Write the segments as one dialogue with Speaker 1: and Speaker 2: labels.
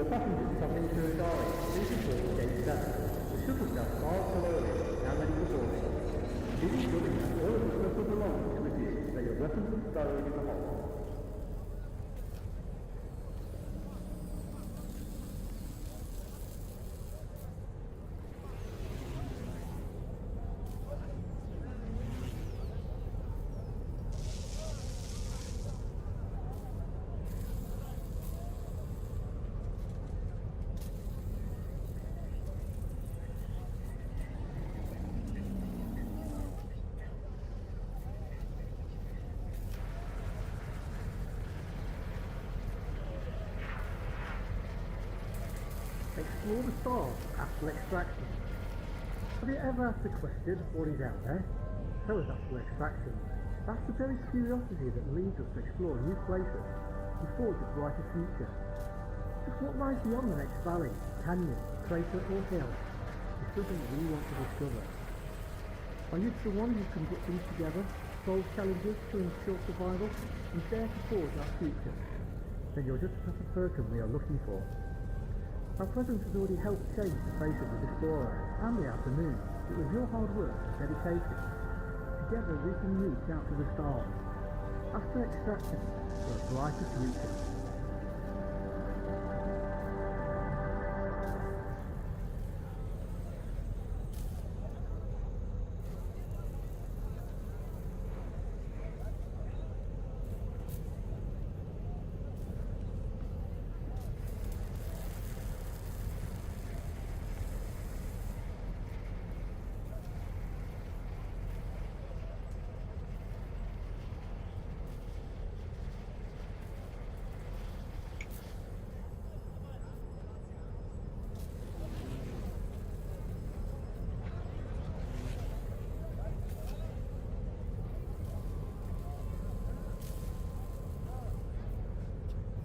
Speaker 1: passengers travelling to Foundry, please report to Gate 7. The shuttle staff are slowly, now ready for boarding. Please ensure that you have all of the personal belongings with you, that your weapons are stowed in the hold. Explore the stars after extraction. Have you ever asked the question, what is out there? So is after extraction. That's the very curiosity that leads us to explore new places and forge a brighter future. Just what lies beyond the next valley, canyon, crater or hill is something we want to discover. Are you the one who can put things together, solve challenges to ensure survival, and dare to forge our future? Then you're just the type of person we are looking for. Our presence has already helped change the face of the Explorer and the Outer Moon. It was your hard work and dedication. Together we can reach out to the stars. After extraction, for a brighter future.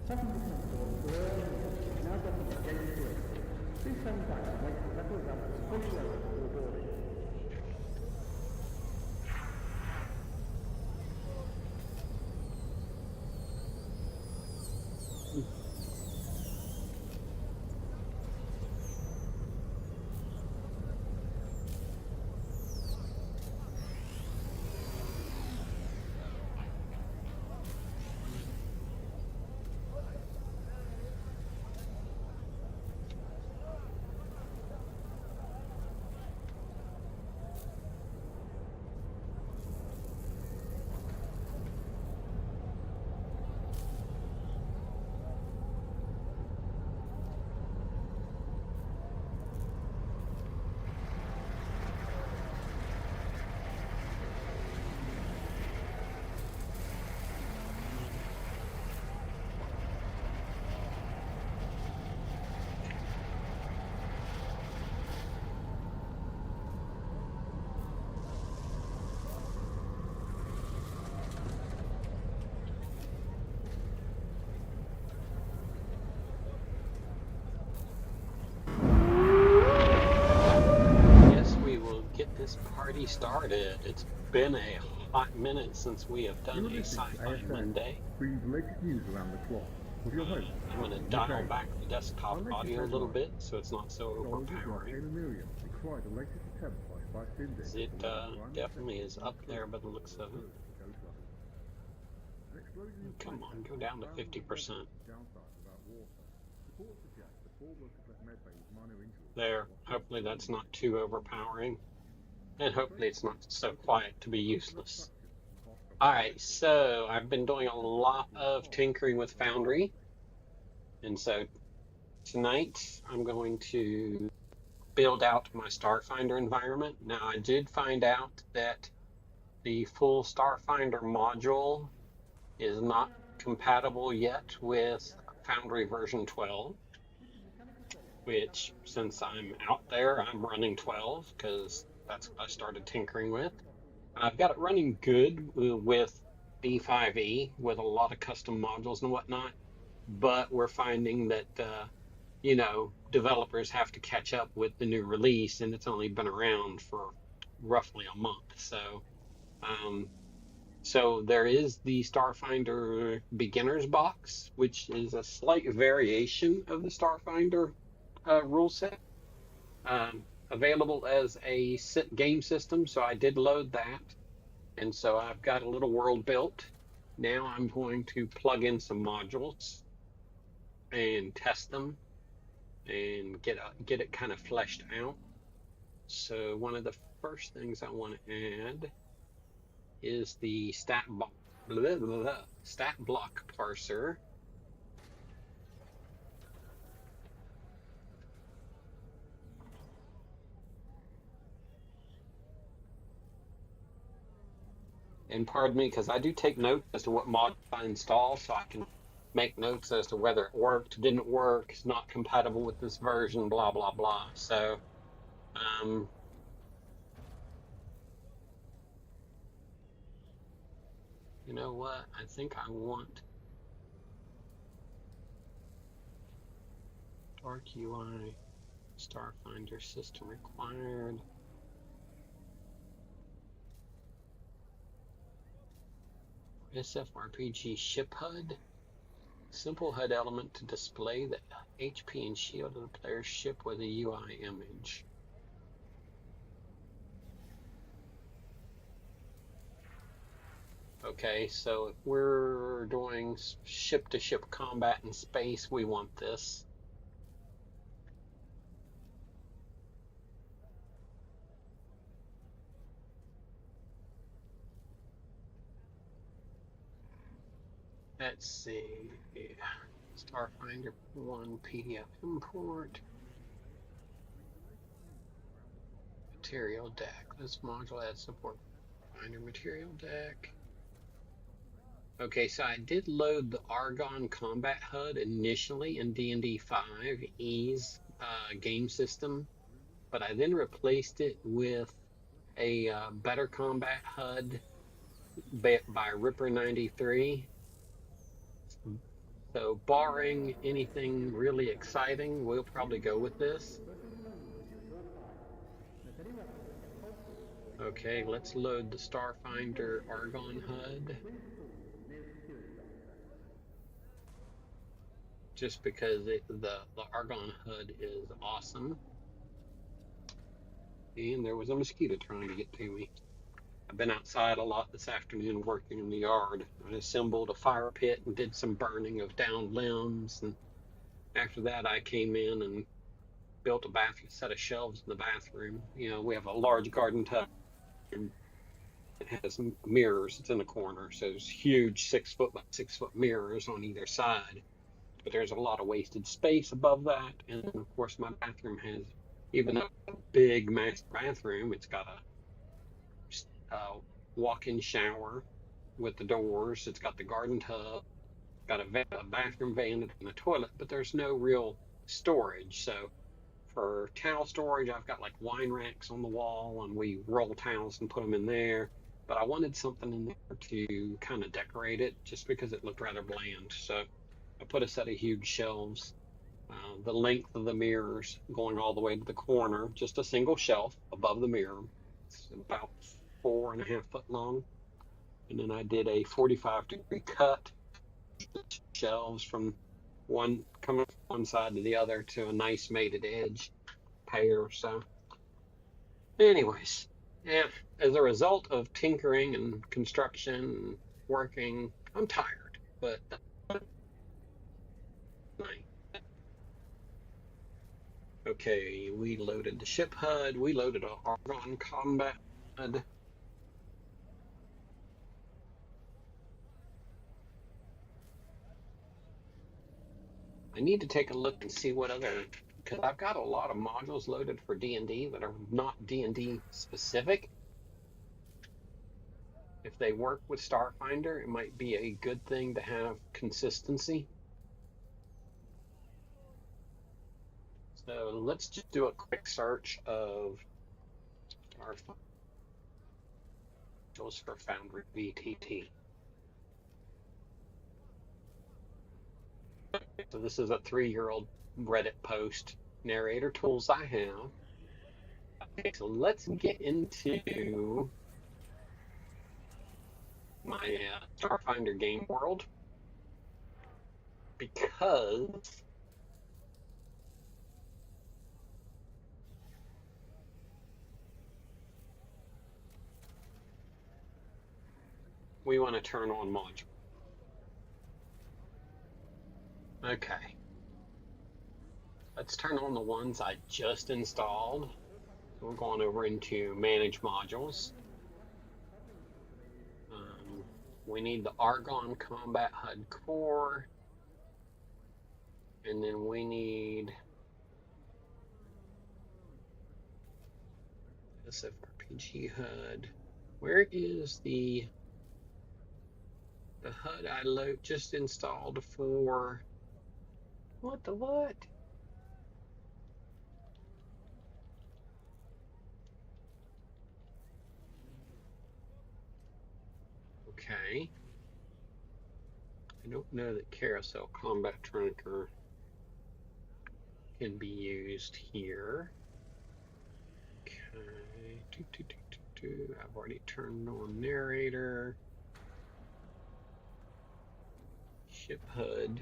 Speaker 1: Passengers on board were early, now got to the gate 3. Please stand back and wait for metal ramp to fully load before boarding.
Speaker 2: This party started. It's been a hot minute since we have done a Sci-Fi Monday.
Speaker 1: Bring the latest news around the clock. With your host,
Speaker 2: I'm going to dial back the desktop audio a little bit so it's not so overpowering. It definitely is up there by the looks of it. Come on, go down to 50%. There, hopefully that's not too overpowering. And hopefully it's not so quiet to be useless. Alright, so I've been doing a lot of tinkering with Foundry. And so tonight I'm going to build out my Starfinder environment. Now I did find out that the full Starfinder module is not compatible yet with Foundry version 12. Which, since I'm out there, I'm running 12 because that's what I started tinkering with. I've got it running good with B5E with a lot of custom modules and whatnot, but we're finding that, developers have to catch up with the new release, and it's only been around for roughly a month. So So there is the Starfinder beginner's box, which is a slight variation of the Starfinder rule set, available as a game system. So I did load that. And so I've got a little world built. Now I'm going to plug in some modules and test them and get it kind of fleshed out. So one of the first things I want to add is the stat block parser. And pardon me, because I do take notes as to what mod I install, so I can make notes as to whether it worked, didn't work, it's not compatible with this version, blah, blah, blah. So, you know what? I think I want Dark UI, Starfinder system required. SFRPG ship HUD. Simple HUD element to display the HP and shield of the player's ship with a UI image. Okay, so if we're doing ship-to-ship combat in space, we want this. Let's see. Starfinder 1 PDF import. Material deck. This module adds support for Finder material deck. Okay, so I did load the Argon Combat HUD initially in D&D 5E's game system, but I then replaced it with a better combat HUD by Ripper 93. So barring anything really exciting, we'll probably go with this. Okay, let's load the Starfinder Argon HUD. Just because the Argon HUD is awesome. And there was a mosquito trying to get to me. I've been outside a lot this afternoon working in the yard. I assembled a fire pit and did some burning of downed limbs. And after that, I came in and built a set of shelves in the bathroom. You know, we have a large garden tub and it has mirrors. It's in the corner. So there's huge 6 foot by 6 foot mirrors on either side. But there's a lot of wasted space above that. And of course, my bathroom has, even though it's a big master bathroom, it's got a walk-in shower with the doors. It's got the garden tub, got a bathroom van and a toilet, but there's no real storage. So for towel storage, I've got like wine racks on the wall, and we roll towels and put them in there. But I wanted something in there to kind of decorate it, just because it looked rather bland. So I put a set of huge shelves, the length of the mirrors going all the way to the corner, just a single shelf above the mirror. It's about 4.5 foot long. And then I did a 45-degree cut, shelves from one coming from one side to the other to a nice mated edge pair. So anyways, yeah, as a result of tinkering and construction and working, I'm tired, but okay, we loaded the ship HUD, we loaded our Argon Combat HUD. I need to take a look and see what other, because I've got a lot of modules loaded for D&D that are not D&D specific. If they work with Starfinder, it might be a good thing to have consistency. So let's just do a quick search of Starfinder for Foundry VTT. So this is a 3-year-old Reddit post. Narrator tools I have. Okay, so let's get into my Starfinder game world because we want to turn on module. Okay, let's turn on the ones I just installed. So we're going over into manage modules. We need the Argon Combat HUD Core, and then we need SFRPG HUD. Where is the HUD I just installed for what the what? Okay. I don't know that Carousel Combat Trunker can be used here. Okay. I've already turned on narrator. Ship HUD.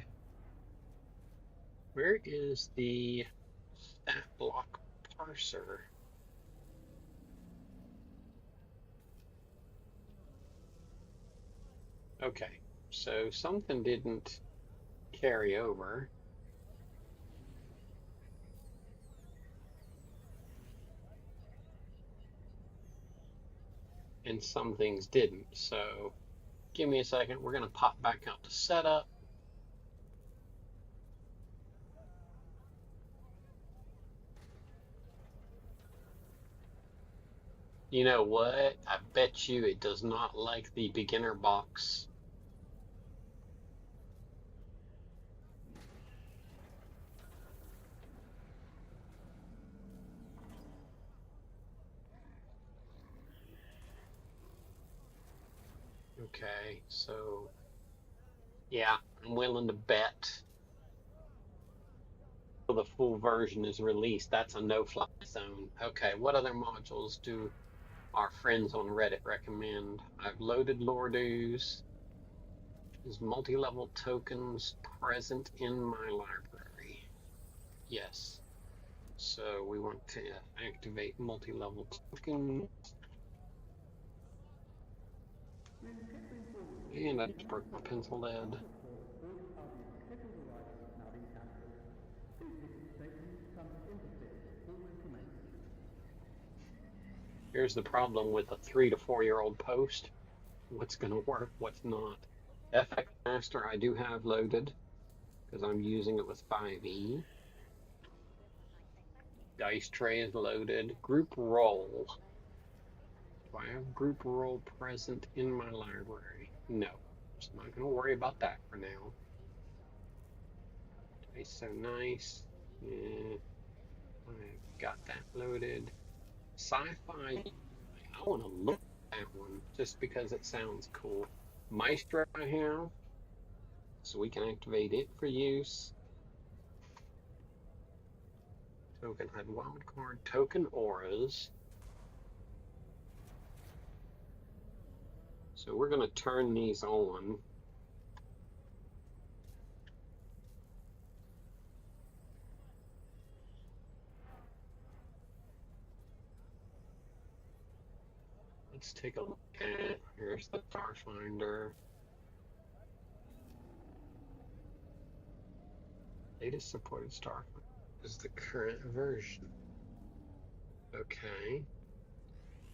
Speaker 2: Where is the stat block parser? Okay, so something didn't carry over. And some things didn't. So give me a second. We're going to pop back out to setup. You know what? I bet you it does not like the beginner box. Okay, so yeah, I'm willing to bet the full version is released. That's a no-fly zone. Okay, what other modules do our friends on Reddit recommend? I've loaded Lordoos. Is multi-level tokens present in my library? Yes. So we want to activate multi-level tokens. And I just broke my pencil lead. Here's the problem with a 3 to 4 year old post. What's going to work, what's not. FX Master I do have loaded because I'm using it with 5e. Dice tray is loaded. Group roll. Do I have group roll present in my library? No. So I'm not going to worry about that for now. Dice so nice. Yeah, I've got that loaded. Sci-Fi. I want to look at that one just because it sounds cool. Maestro I have, so we can activate it for use. Token HUD wildcard, token auras. So we're going to turn these on. Let's take a look at it. Here's the Starfinder. Latest supported Starfinder is the current version. Okay.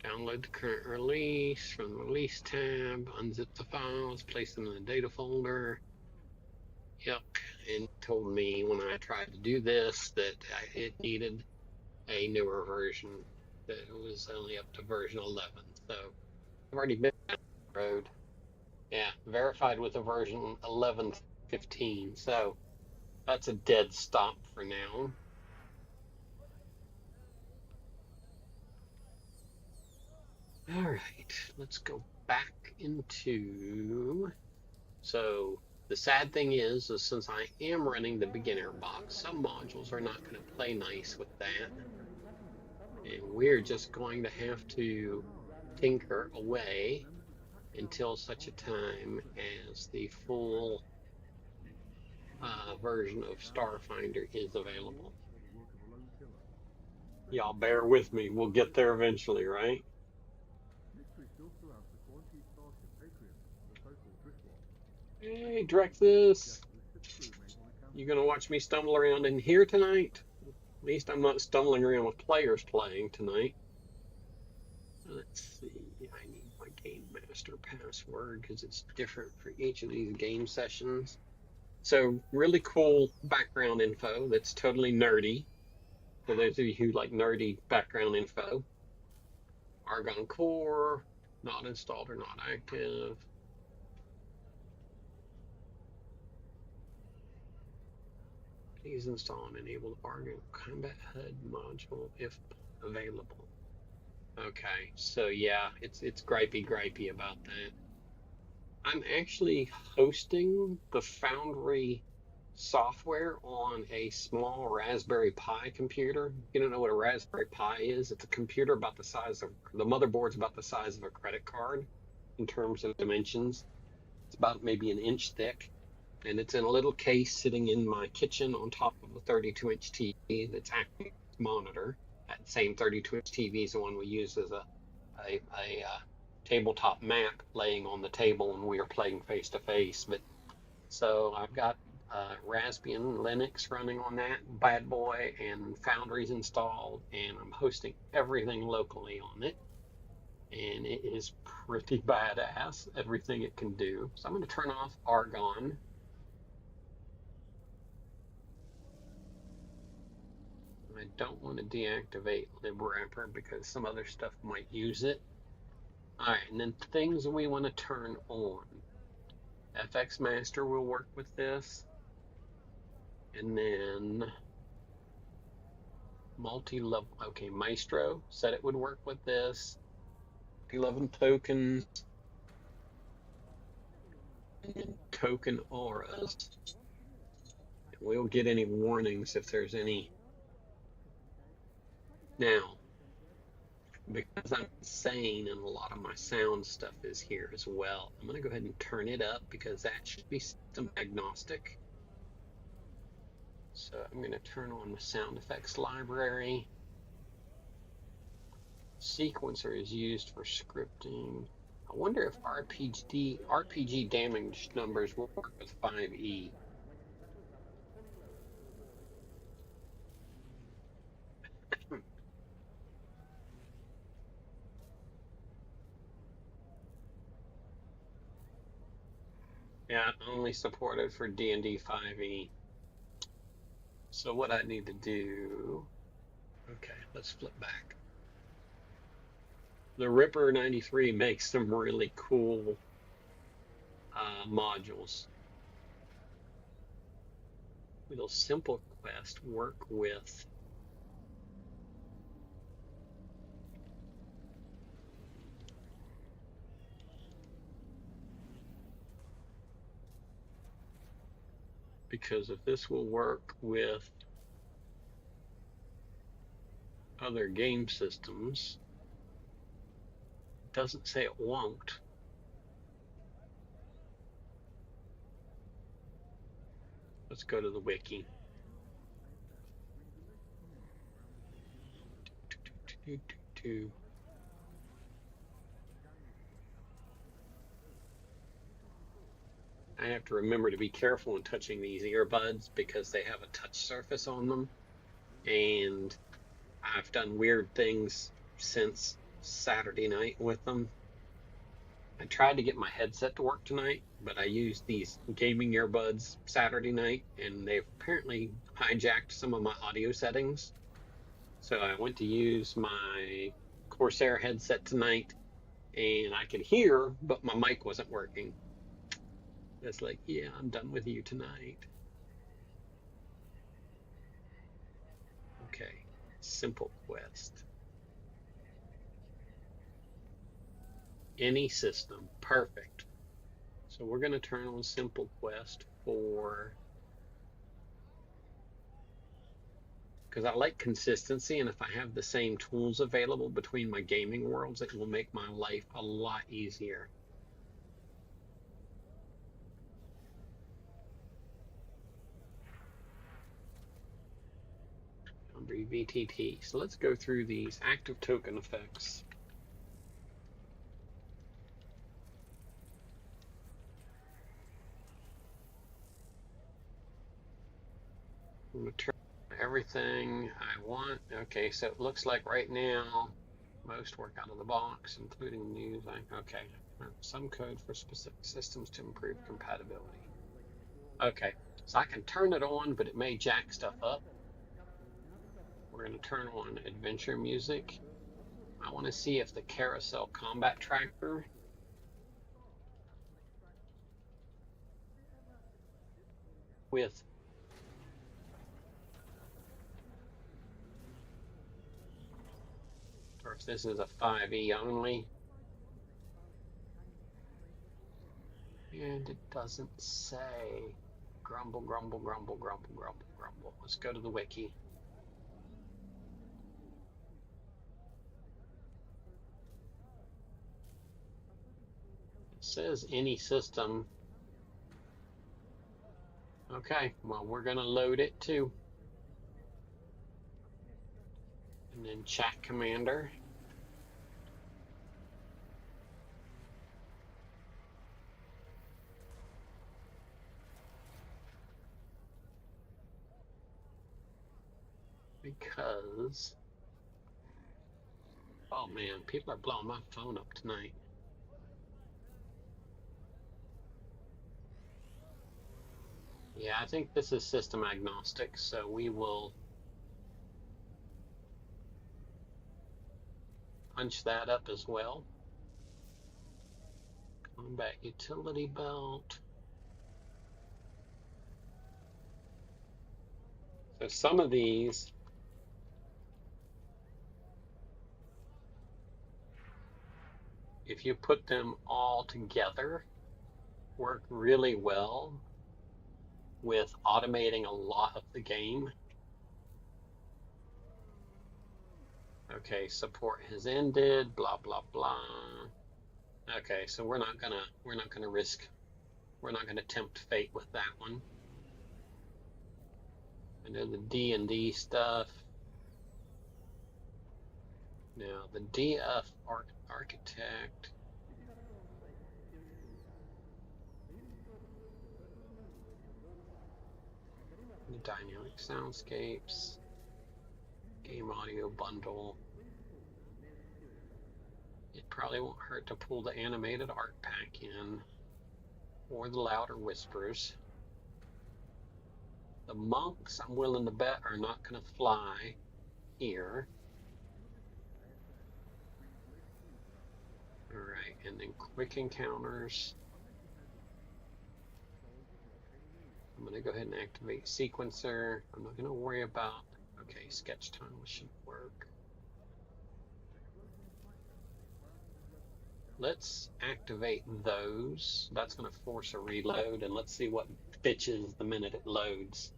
Speaker 2: Download the current release from the release tab, unzip the files, place them in the data folder. Yep, and told me when I tried to do this that it needed a newer version, that it was only up to version 11. So I've already been down the road. Yeah, verified with a version 11.15. So that's a dead stop for now. All right, let's go back into. So the sad thing is since I am running the beginner box, some modules are not going to play nice with that. And we're just going to have to tinker away until such a time as the full version of Starfinder is available. Y'all bear with me. We'll get there eventually, right? Hey, Drexus, you gonna watch me stumble around in here tonight? At least I'm not stumbling around with players playing tonight. Let's see. I need my game master password because it's different for each of these game sessions. So really cool background info that's totally nerdy. For those of you who like nerdy background info. Argon core, not installed or not active. Please install and enable the Argon Combat HUD module if available. Okay, so yeah, it's gripey about that. I'm actually hosting the Foundry software on a small Raspberry Pi computer. You don't know what a Raspberry Pi is? It's a computer about the size of, the motherboard's about the size of a credit card in terms of dimensions. It's about maybe an inch thick, and it's in a little case sitting in my kitchen on top of a 32-inch TV that's acting as a monitor. That same 32-inch TV is the one we use as a tabletop map laying on the table when we are playing face to face. But so I've got Raspbian Linux running on that bad boy and Foundry's installed, and I'm hosting everything locally on it. And it is pretty badass, everything it can do. So I'm going to turn off Argon. I don't want to deactivate libwrapper because some other stuff might use it. All right, and then things we want to turn on. FX Master will work with this. And then multi-level, okay, Maestro said it would work with this. Multi-level tokens, and token auras. We'll get any warnings if there's any. Now, because I'm insane and a lot of my sound stuff is here as well, I'm going to go ahead and turn it up because that should be system agnostic. So I'm going to turn on the sound effects library. Sequencer is used for scripting. I wonder if RPG damage numbers will work with 5e. Yeah, only supported for D&D 5e. So what I need to do, okay, let's flip back. The Ripper 93 makes some really cool modules. Will Simple Quest work with because if this will work with other game systems, it doesn't say it won't. Let's go to the wiki. I have to remember to be careful when touching these earbuds because they have a touch surface on them, and I've done weird things since Saturday night with them. I tried to get my headset to work tonight, but I used these gaming earbuds Saturday night, and they've apparently hijacked some of my audio settings. So I went to use my Corsair headset tonight, and I could hear, but my mic wasn't working. It's like, yeah, I'm done with you tonight. Okay, Simple Quest. Any system, perfect. So we're going to turn on Simple Quest for, because I like consistency, and if I have the same tools available between my gaming worlds, it will make my life a lot easier. Foundry, VTT. So let's go through these active token effects. I'm going to turn everything I want. Okay, so it looks like right now, most work out of the box, including news. Okay, some code for specific systems to improve compatibility. Okay, so I can turn it on, but it may jack stuff up. We're going to turn on adventure music. I want to see if the carousel combat tracker with or if this is a 5e only. And it doesn't say. Grumble, grumble, grumble, grumble, grumble, grumble. Let's go to the wiki. It says any system. Okay, well, we're going to load it too. And then chat commander. Because, oh man, people are blowing my phone up tonight. Yeah, I think this is system agnostic, so we will punch that up as well. Combat utility belt. So some of these if you put them all together, work really well with automating a lot of the game. Okay, support has ended, blah blah blah. Okay, so we're not gonna tempt fate with that one. I know the D&D stuff. Now the DF architect. The dynamic soundscapes, game audio bundle. It probably won't hurt to pull the animated art pack in, or the louder whispers. The monks, I'm willing to bet, are not going to fly here. All right, and then quick encounters. I'm going to go ahead and activate sequencer. I'm not going to worry about, okay, sketch tunnel should work. Let's activate those. That's going to force a reload, and let's see what bitches the minute it loads.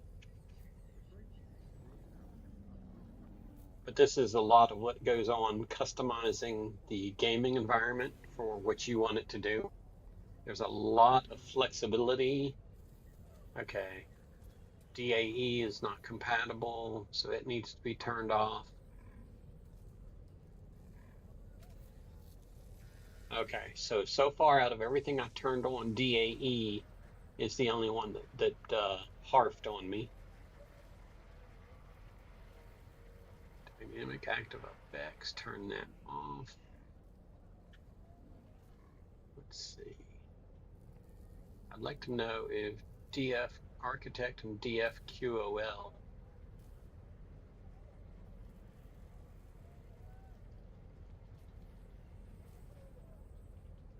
Speaker 2: But this is a lot of what goes on customizing the gaming environment for what you want it to do. There's a lot of flexibility. Okay, DAE is not compatible, so it needs to be turned off. Okay, so far out of everything I turned on, DAE is the only one that harfed on me. Dynamic active effects, turn that off. Let's see. I'd like to know if DF Architect and DFQOL.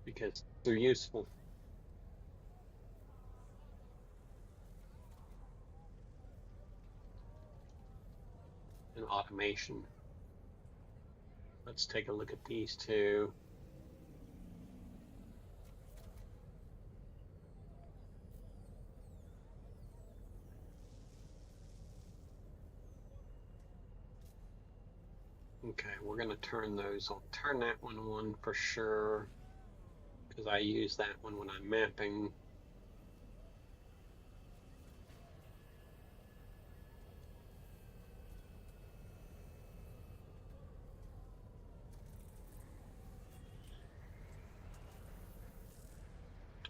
Speaker 2: Because they're useful. In automation. Let's take a look at these two. Okay, we're going to turn those on. Turn that one on for sure, because I use that one when I'm mapping.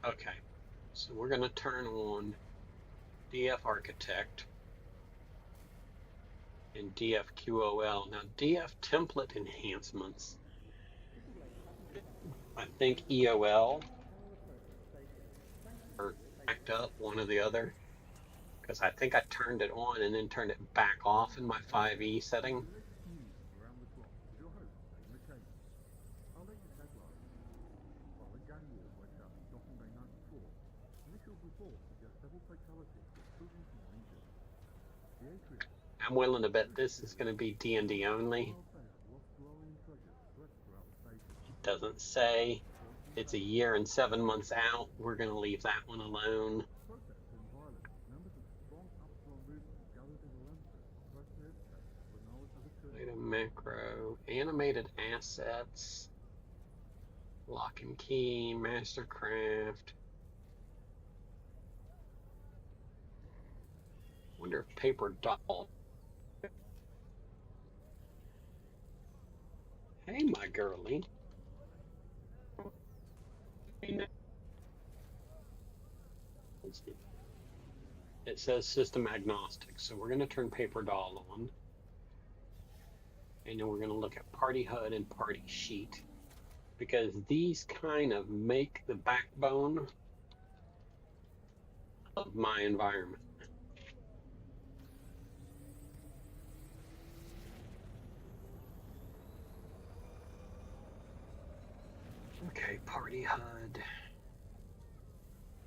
Speaker 2: Okay, so we're going to turn on DF Architect and DFQOL. Now, DF template enhancements, I think EOL or backed up, one or the other, because I think I turned it on and then turned it back off in my 5e setting. I'm willing to bet this is going to be D&D only. It doesn't say. It's a year and 7 months out. We're going to leave that one alone. Item macro, animated assets, lock and key, mastercraft. Wonder if paper doll. Hey, my girlie. It says system agnostic, so we're going to turn paper doll on. And then we're going to look at party HUD and party sheet, because these kind of make the backbone of my environment. Okay, party HUD.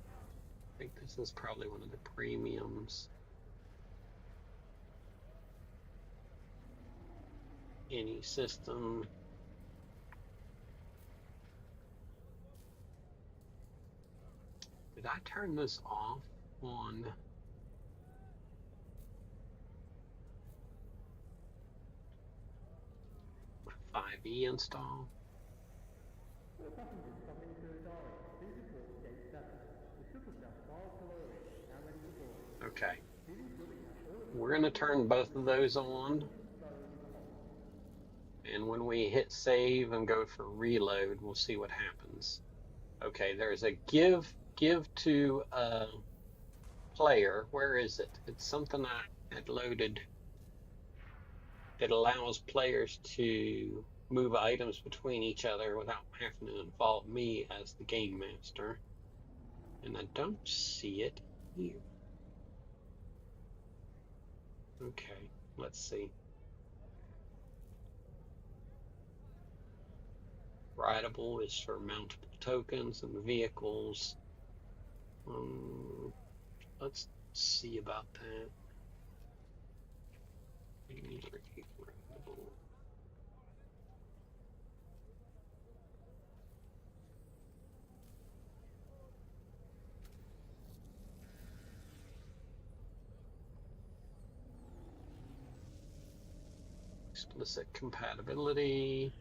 Speaker 2: I think this is probably one of the premiums. Any system. Did I turn this off on? My 5e install? Okay. We're going to turn both of those on. And when we hit save and go for reload, we'll see what happens. Okay, there's a give to a player. Where is it? It's something I had loaded. It allows players to move items between each other without having to involve me as the game master. And I don't see it here. Okay, let's see. Rideable is for mountable tokens and vehicles. Let's see about that. Rideable. Explicit compatibility.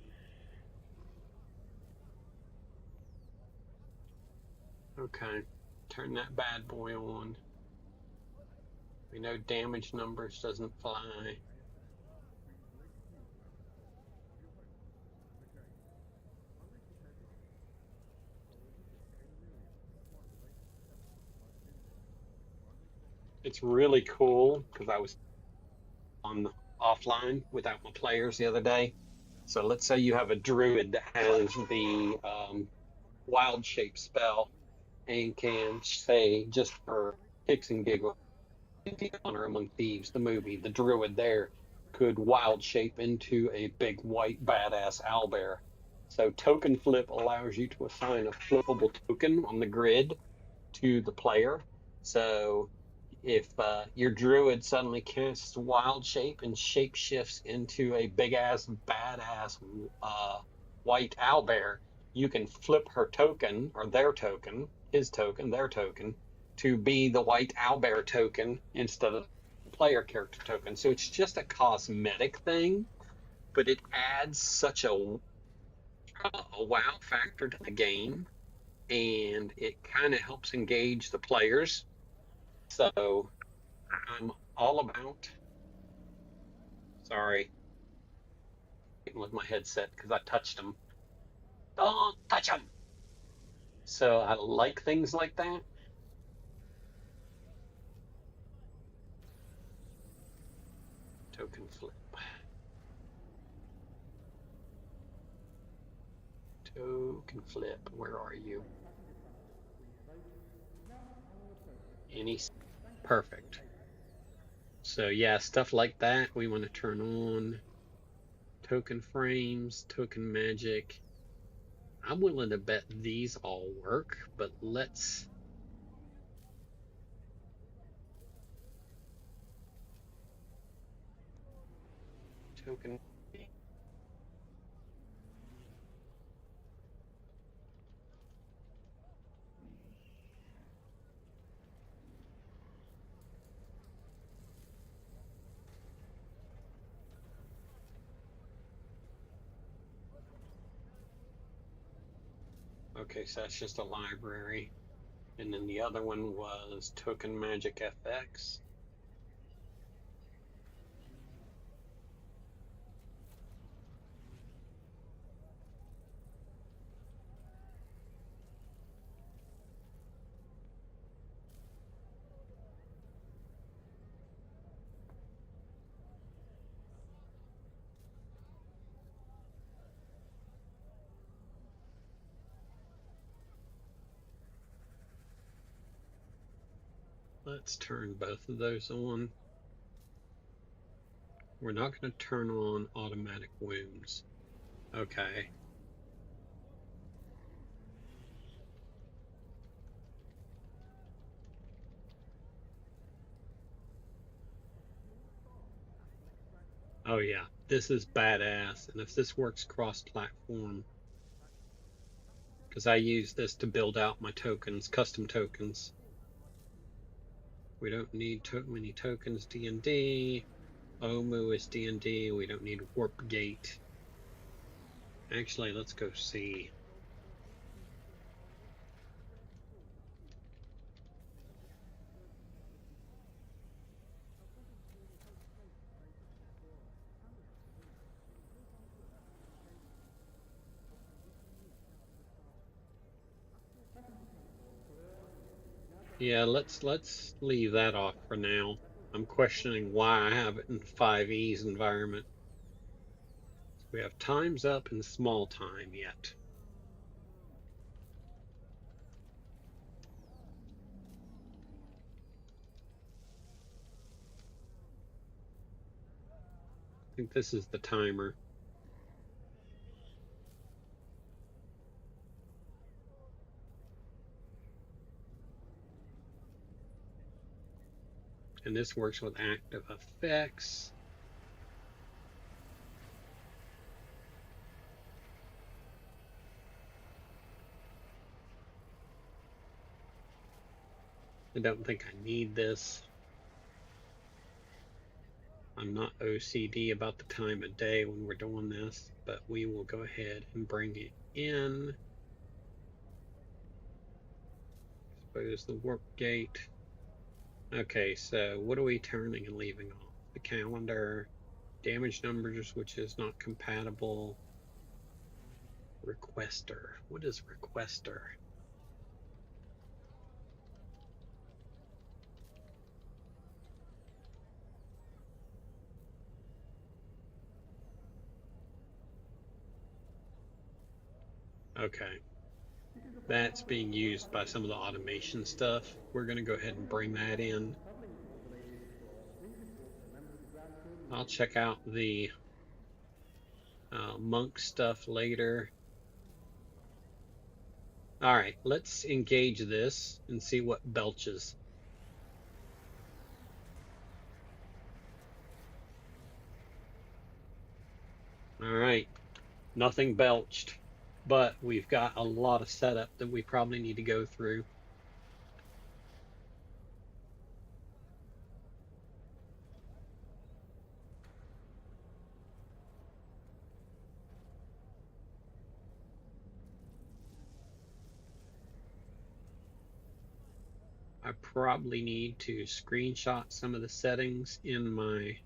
Speaker 2: Okay, turn that bad boy on. We know damage numbers doesn't fly. It's really cool because I was on offline without my players the other day. So let's say you have a druid that has the wild shape spell and can say, just for kicks and giggles, Honor Among Thieves, the movie, the druid there could wild shape into a big white badass owlbear. So token flip allows you to assign a flippable token on the grid to the player. So if your druid suddenly casts wild shape and shape shifts into a big ass badass white owlbear, you can flip her token or their token, his token, their token, to be the white owlbear token instead of the player character token. So it's just a cosmetic thing, but it adds such a wow factor to the game, and it kind of helps engage the players. So I'm all about, sorry, with my headset because I touched them. Don't touch them. So I like things like that. Token flip. Token flip. Where are you? Any? Perfect. So yeah, stuff like that we want to turn on. Token frames, token magic. I'm willing to bet these all work, but let's token. Okay, so that's just a library. And then the other one was Token Magic FX. Let's turn both of those on. We're not going to turn on automatic wounds. Okay. Oh yeah, this is badass. And if this works cross-platform, because I use this to build out my tokens, custom tokens. We don't need too many tokens. D&D. Omu is D&D. We don't need Warp Gate. Actually, let's go see. Yeah, let's leave that off for now. I'm questioning why I have it in 5E's environment. We have times up and small time yet. I think this is the timer. And this works with active effects. I don't think I need this. I'm not OCD about the time of day when we're doing this, but we will go ahead and bring it in. Expose the warp gate. Okay, so what are we turning and leaving off? The calendar, damage numbers, which is not compatible. Requester. What is requester? Okay. That's being used by some of the automation stuff. We're going to go ahead and bring that in. I'll check out the monk stuff later. All right, let's engage this and see what belches. All right, nothing belched, but we've got a lot of setup that we probably need to go through. I probably need to screenshot some of the settings in my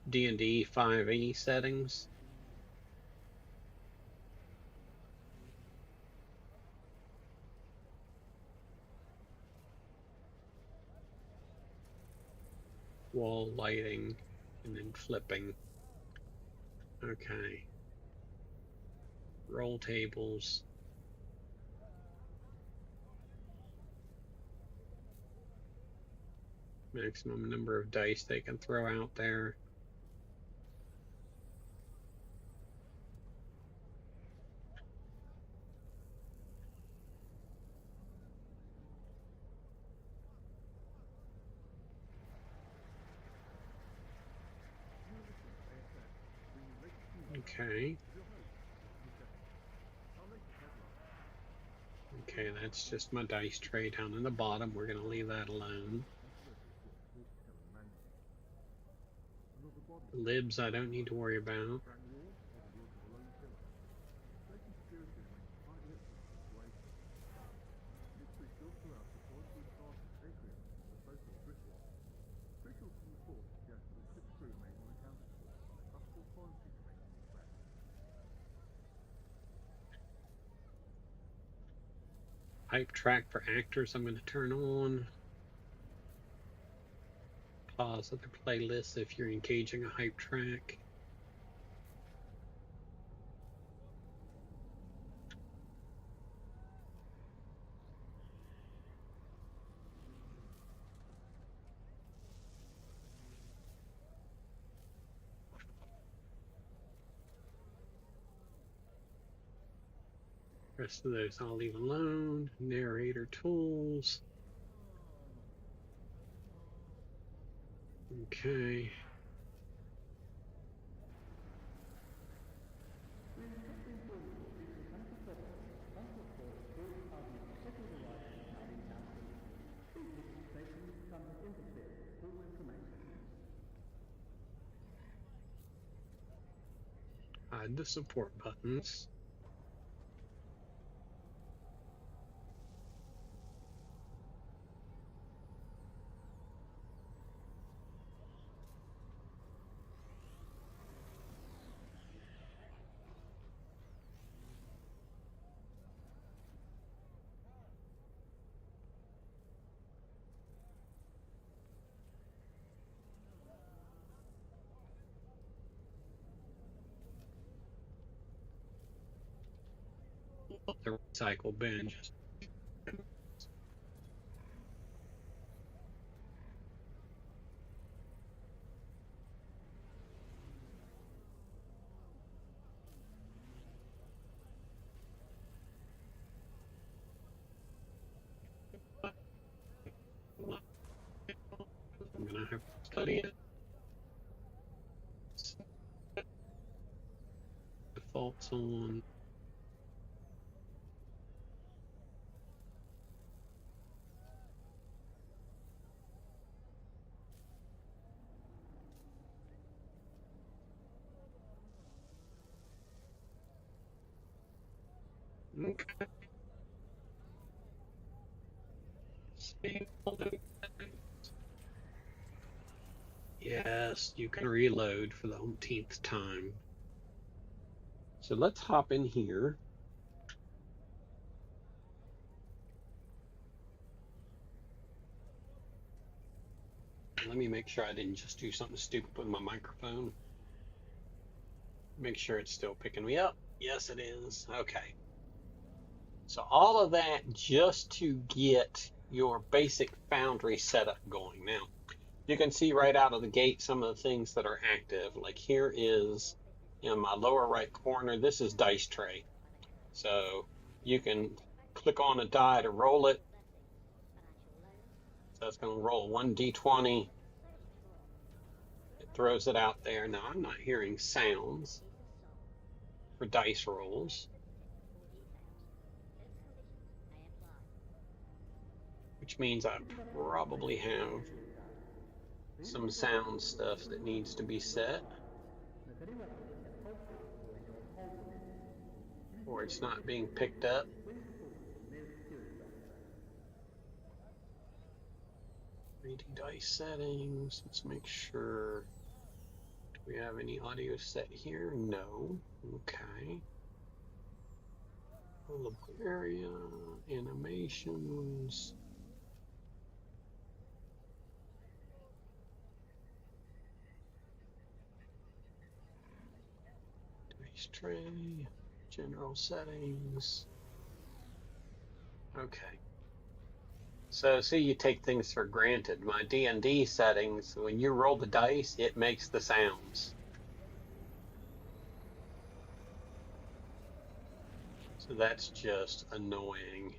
Speaker 2: D&D 5e settings. wall lighting, and then flipping. Okay. Roll tables. Maximum number of dice they can throw out there. Okay. Okay, that's just my dice tray down in the bottom. We're going to leave that alone. Libs I don't need to worry about. Hype track for actors I'm going to turn on. Pause other playlists if you're engaging a hype track. Rest of those I'll leave alone. Narrator tools. Okay. Hide the support buttons. The recycle bin. I'm gonna have to study it. Defaults on. Okay. Yes, you can reload for the umpteenth time. So let's hop in here. Let me make sure I didn't just do something stupid with my microphone. Make sure it's still picking me up. Yes, it is. Okay. So all of that just to get your basic Foundry setup going. Now, you can see right out of the gate some of the things that are active. Like here is in my lower right corner, this is dice tray. So you can click on a die to roll it. So it's going to roll 1d20. It throws it out there. Now I'm not hearing sounds for dice rolls, which means I probably have some sound stuff that needs to be set, or it's not being picked up. Reading dice settings. Let's make sure. Do we have any audio set here? No. Okay. Pullable area, animations. Dice tray, general settings. Okay. So see, you take things for granted. My D&D settings, when you roll the dice, it makes the sounds. So that's just annoying.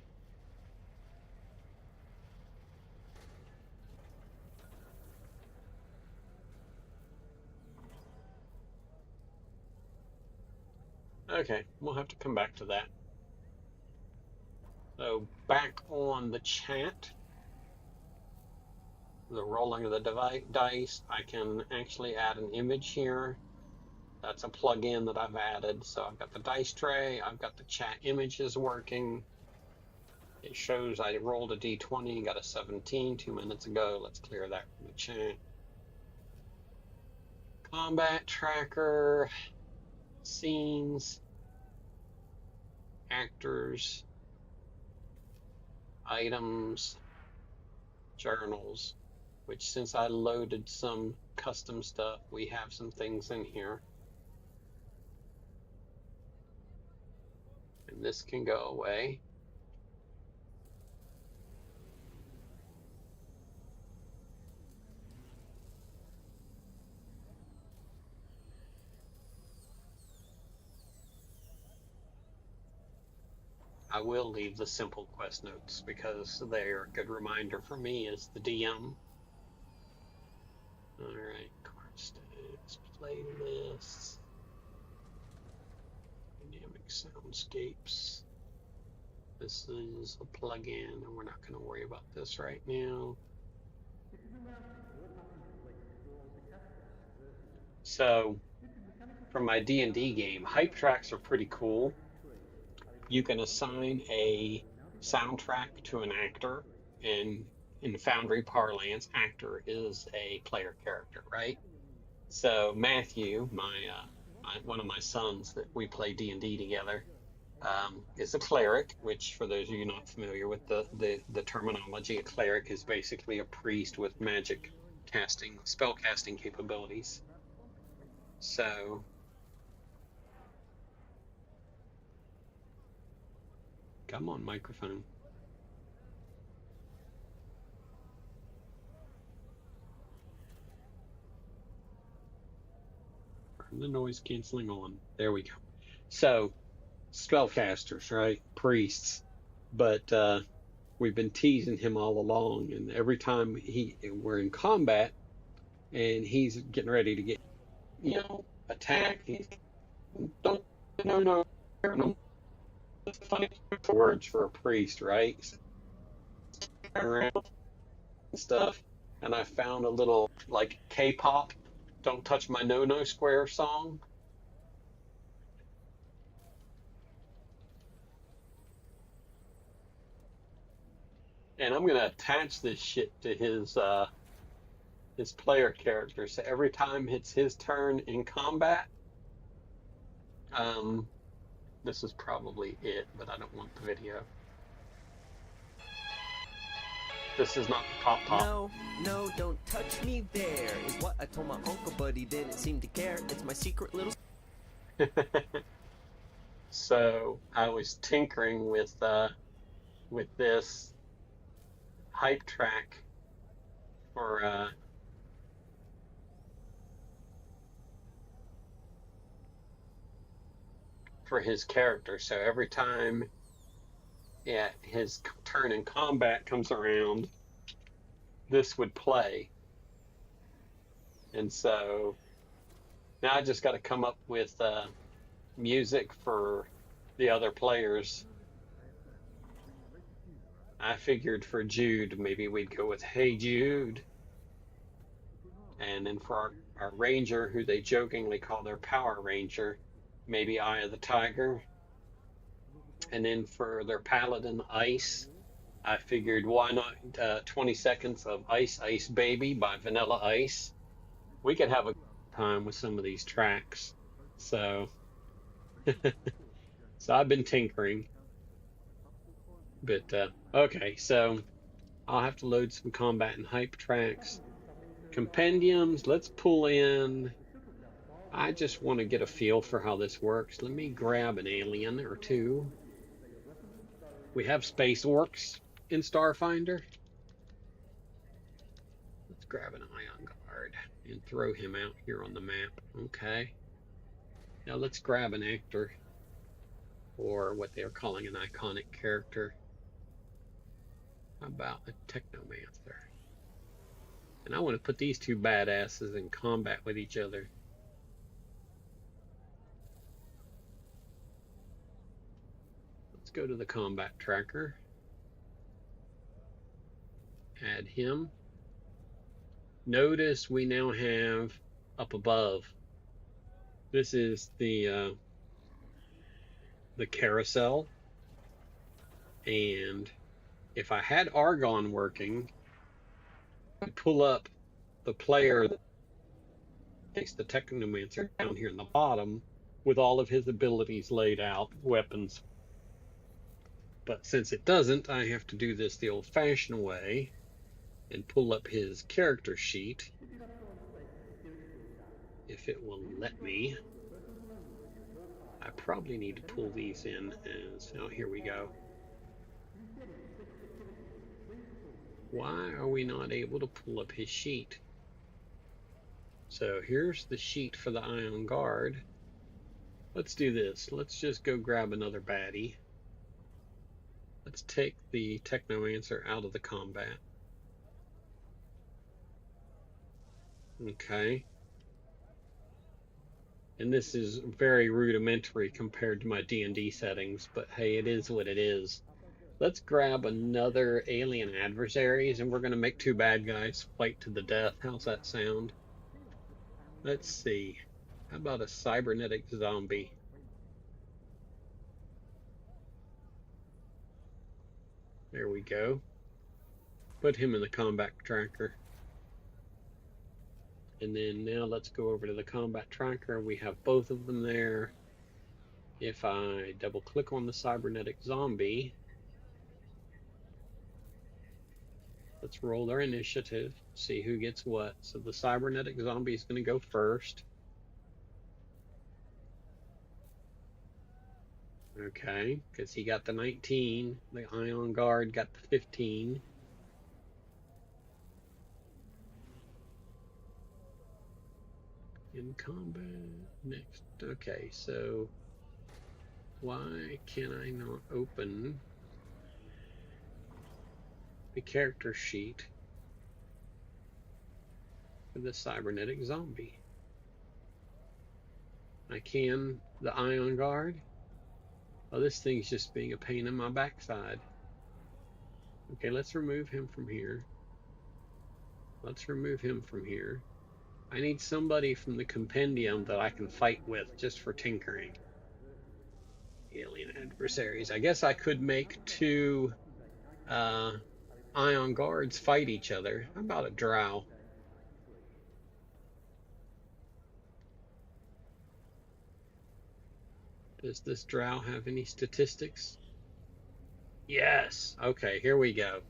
Speaker 2: Okay, we'll have to come back to that. So back on the chat, the rolling of the dice, I can actually add an image here. That's a plugin that I've added. So I've got the dice tray, I've got the chat images working. It shows I rolled a d20, got a 17 2 minutes ago. Let's clear that from the chat. Combat tracker, scenes, actors, items, journals, which since I loaded some custom stuff, we have some things in here. And this can go away. I will leave the simple quest notes because they're a good reminder for me as the DM. All right, card stacks, playlists, dynamic soundscapes. This is a plugin, and we're not going to worry about this right now. So, from my D&D game, hype tracks are pretty cool. You can assign a soundtrack to an actor, and in Foundry parlance, actor is a player character, right? So Matthew, one of my sons that we play D&D together, is a cleric, which for those of you not familiar with the terminology, a cleric is basically a priest with magic casting, spell casting capabilities. So come on, microphone. Turn the noise canceling on. There we go. So spellcasters, right? Priests. But we've been teasing him all along, and every time we're in combat and he's getting ready to get, attacked, he's don't no that's funny words for a priest, right? Around and stuff. And I found a little like K-pop "Don't Touch My No Square" song. And I'm gonna attach this shit to his player character. So every time it's his turn in combat, this is probably it, but I don't want the video. This is not the pop.
Speaker 3: No, don't touch me there, is what I told my uncle, but he didn't seem to care. It's my secret little...
Speaker 2: So I was tinkering with this hype track for his character. So every time his turn in combat comes around, this would play. And so now I just got to come up with music for the other players. I figured for Jude, maybe we'd go with "Hey Jude." And then for our ranger, who they jokingly call their Power Ranger, maybe "Eye of the Tiger." And then for their paladin, Ice, I figured why not 20 seconds of "Ice Ice Baby" by Vanilla Ice. We could have a time with some of these tracks. So so I've been tinkering. But okay, so I'll have to load some combat and hype tracks. Compendiums, let's pull in. I just want to get a feel for how this works. Let me grab an alien or two. We have space orcs in Starfinder. Let's grab an ion guard and throw him out here on the map. Okay. Now let's grab an actor, or what they're calling an iconic character. How about a technomancer? And I want to put these two badasses in combat with each other. Let's go to the combat tracker. Add him. Notice we now have up above. This is the carousel. And if I had Argon working, I'd pull up the player that takes the Technomancer down here in the bottom with all of his abilities laid out, weapons. But since it doesn't, I have to do this the old-fashioned way and pull up his character sheet, if it will let me. I probably need to pull these in as, oh, here we go. Why are we not able to pull up his sheet? So here's the sheet for the Ion Guard. Let's do this. Let's just go grab another baddie. Let's take the Technomancer out of the combat. Okay. And this is very rudimentary compared to my D&D settings, but hey, it is what it is. Let's grab another alien adversaries, and we're going to make two bad guys fight to the death. How's that sound? Let's see. How about a cybernetic zombie? There we go. Put him in the combat tracker. And then now let's go over to the combat tracker. We have both of them there. If I double click on the cybernetic zombie, let's roll our initiative, see who gets what. So the cybernetic zombie is going to go first. Okay, because he got the 19. The Ion Guard got the 15. In combat next. Okay, so why can I not open the character sheet for the cybernetic zombie? I can the Ion Guard. Oh, this thing's just being a pain in my backside. Okay, let's remove him from here. Let's remove him from here. I need somebody from the compendium that I can fight with just for tinkering. Alien adversaries. I guess I could make two Ion Guards fight each other. How about a drow? Does this drow have any statistics? Yes. Okay, here we go.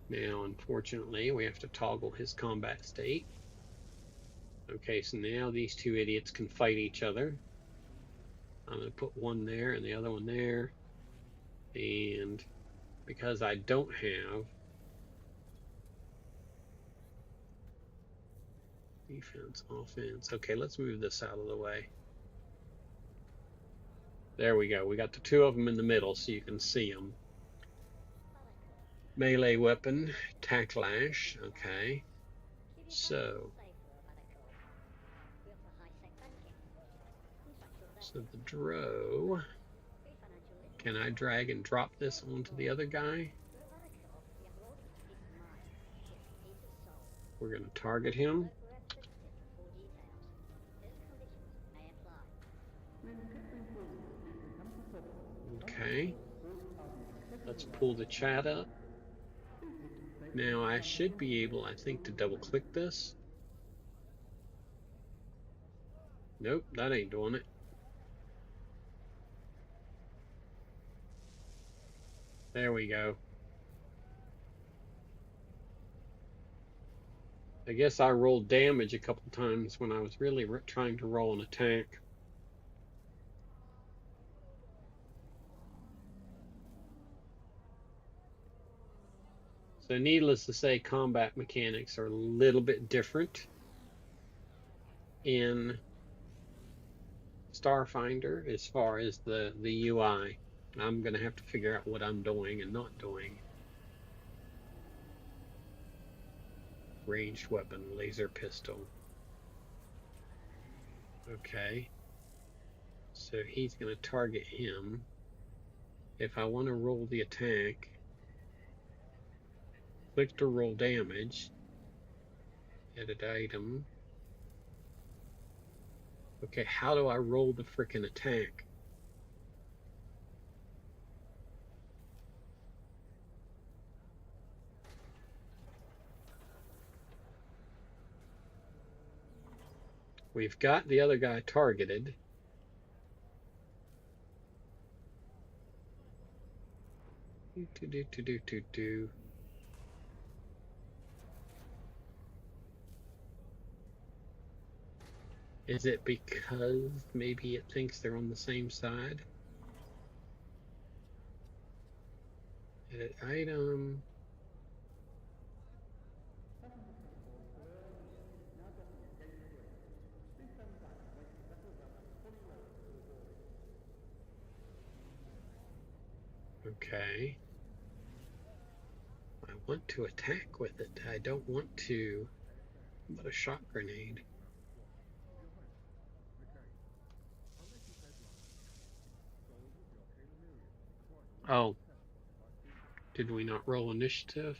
Speaker 2: Now, unfortunately, we have to toggle his combat state. Okay, so now these two idiots can fight each other. I'm going to put one there and the other one there. And because I don't have defense, offense. Okay, let's move this out of the way. There we go. We got the two of them in the middle so you can see them. Melee weapon, Tacklash. Okay. So the Dro. Can I drag and drop this onto the other guy? We're going to target him. Okay. Let's pull the chat up. Now I should be able, I think, to double click this. Nope, that ain't doing it. There we go. I guess I rolled damage a couple times when I was really trying to roll an attack. So needless to say, combat mechanics are a little bit different in Starfinder as far as the UI. I'm going to have to figure out what I'm doing and not doing. Ranged weapon, laser pistol. Okay. So he's going to target him. If I want to roll the attack, click to roll damage. Edit item. Okay, how do I roll the frickin' attack? We've got the other guy targeted. Is it because maybe it thinks they're on the same side? Edit item. Okay. I want to attack with it. I don't want to put a shock grenade. Oh. Did we not roll initiative?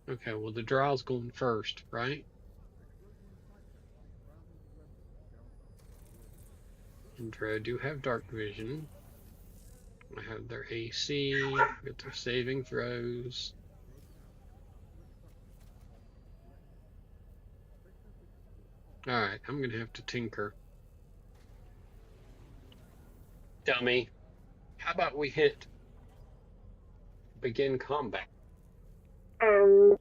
Speaker 2: Okay, well the draw's going first, right? Andro do have dark vision. I have their AC, get their saving throws. Alright, I'm gonna have to tinker. Dummy. How about we hit begin combat? Oh.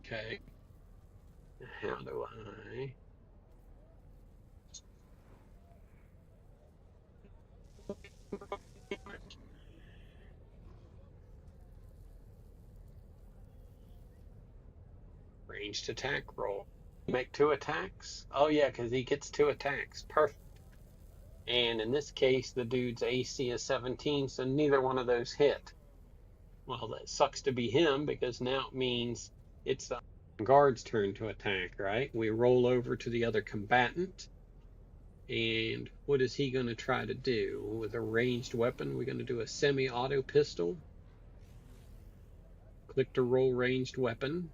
Speaker 2: Okay. How do I? Ranged attack roll. Make 2 attacks? Oh yeah, because he gets 2 attacks. Perfect. And in this case, the dude's AC is 17, so neither one of those hit. Well, that sucks to be him, because now it means it's the guard's turn to attack, right? We roll over to the other combatant. And what is he going to try to do? With a ranged weapon, we're going to do a semi-auto pistol. Click to roll ranged weapon.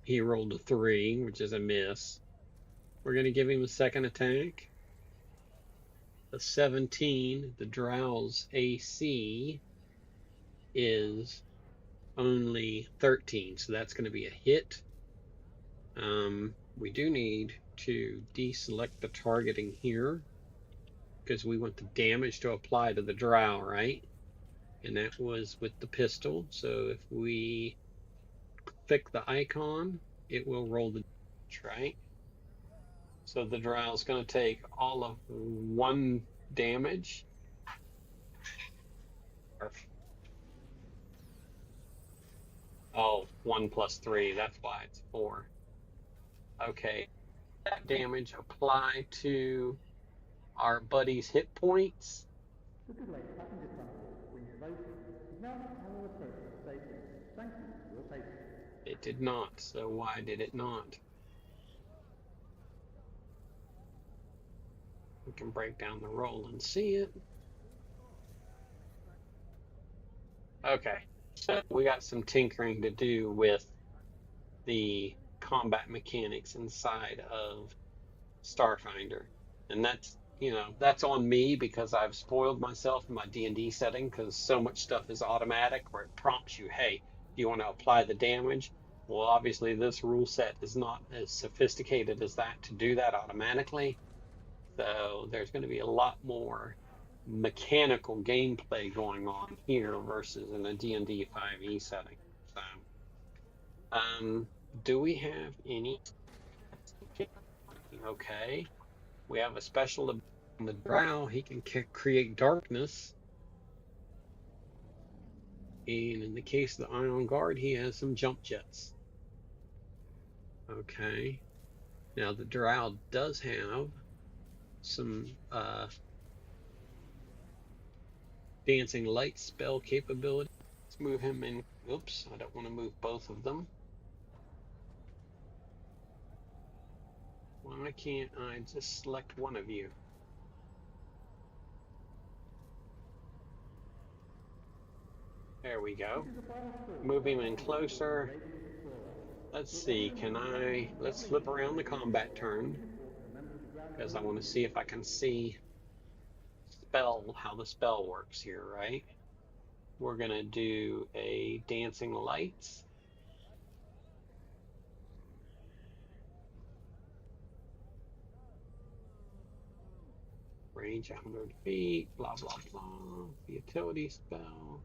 Speaker 2: He rolled a 3, which is a miss. We're going to give him a second attack. A 17. The Drow's AC is only 13, so that's going to be a hit. We do need to deselect the targeting here because we want the damage to apply to the Drow, right? And that was with the pistol. So if we click the icon, it will roll the damage, right? So the Drow is going to take all of 1 damage. Oh, 1 plus 3, that's why it's 4. Okay, that damage apply to our buddy's hit points.
Speaker 1: The delayed passenger transport to Queen's Station is now our approach to safety. Thank you for your patience.
Speaker 2: It did not, so why did it not? We can break down the roll and see it. Okay, so we got some tinkering to do with the combat mechanics inside of Starfinder, and that's, you know, that's on me because I've spoiled myself in my D&D setting because so much stuff is automatic where it prompts you, hey, do you want to apply the damage? Well, obviously this rule set is not as sophisticated as that to do that automatically. So there's going to be a lot more mechanical gameplay going on here versus in a D&D 5e setting. So, um, do we have any? Okay, we have a special ability on the drow. He can create darkness. And in the case of the Ion Guard, he has some jump jets. Okay. Now the drow does have some dancing light spell capability. Let's move him in. Oops, I don't want to move both of them. Why can't I just select one of you? There we go. Move him in closer. Let's see, let's flip around the combat turn because I want to see if I can see how the spell works here, right? We're gonna do a dancing lights. Range 100 feet, blah, blah, blah. Utility spell.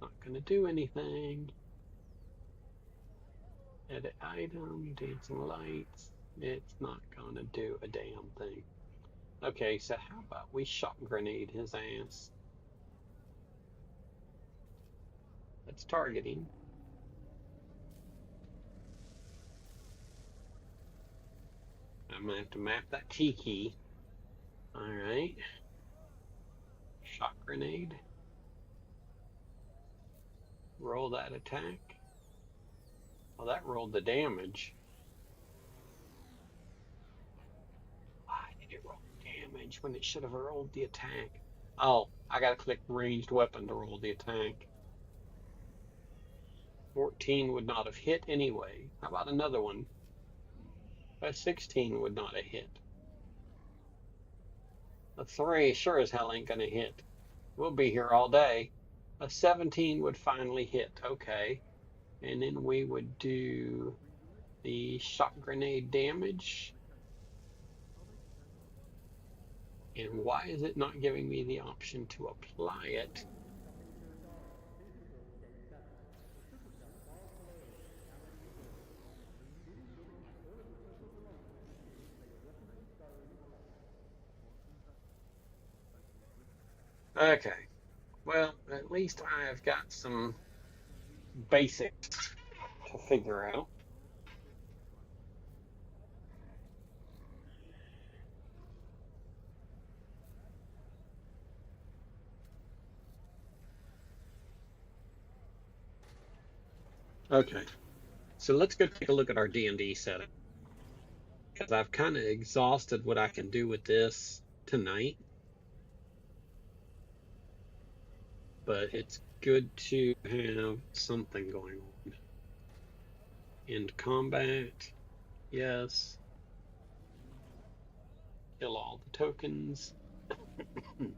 Speaker 2: Not gonna do anything. Edit item, dancing lights. It's not gonna do a damn thing. Okay, so how about we shock grenade his ass? That's targeting. I'm gonna have to map that T key. Alright. Shock grenade. Roll that attack. Well, that rolled the damage. Why did it roll damage when it should have rolled the attack? Oh, I gotta click ranged weapon to roll the attack. 14 would not have hit anyway. How about another one? A 16 would not have hit. A 3 sure as hell ain't gonna hit. We'll be here all day. A 17 would finally hit. Okay. And then we would do the shock grenade damage. And why is it not giving me the option to apply it? Okay. Well, at least I have got some basics to figure out. Okay. So let's go take a look at our D&D setting. Because I've kind of exhausted what I can do with this tonight. But it's good to have something going on. End combat. Yes. Kill all the tokens. I'm